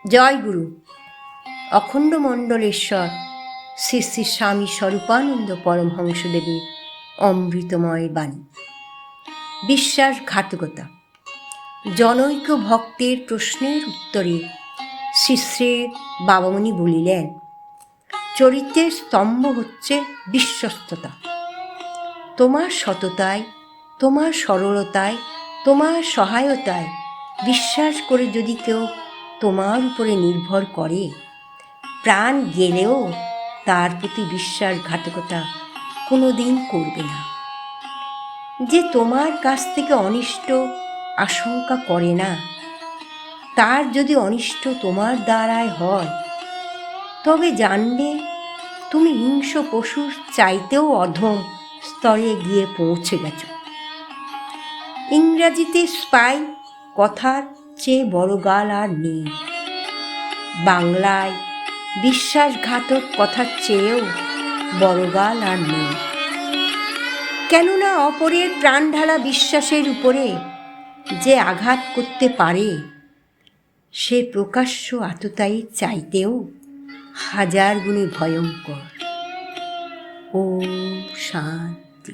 জয় গুরু। অখণ্ড মণ্ডলেশ্বর শ্রী শ্রী স্বামী স্বরূপানন্দ পরমহংসদেবের অমৃতময় বাণী। বিশ্বাসঘাতকতা। জনৈক ভক্তের প্রশ্নের উত্তরে শ্রী শ্রী বাবামণি বলিলেন, চরিত্রের স্তম্ভ হচ্ছে বিশ্বস্ততা। তোমার সততায়, তোমার সরলতায়, তোমার সহায়তায় বিশ্বাস করে যদি কেউ তোমার উপরে নির্ভর করে, প্রাণ গেলেও তার প্রতি বিশ্বাসঘাতকতা কোনো দিন করবে না। যে তোমার কাছ থেকে অনিষ্ট আশঙ্কা করে না, তার যদি অনিষ্ট তোমার দ্বারায় হয়, তবে জানবে তুমি হিংস্র পশুর চাইতেও অধম স্তরে গিয়ে পৌঁছে গেছ। ইংরাজিতে স্পাই কথার চেয়ে বড় গাল আর নেই। বাংলায় বিশ্বাসঘাতক কথার চেয়েও বড় গাল আর নেই। কেননা অপরের প্রাণঢালা বিশ্বাসের উপরে যে আঘাত করতে পারে, সে প্রকাশ্য আততায়ীর চাইতেও হাজার গুণে ভয়ঙ্কর। ওম শান্তি।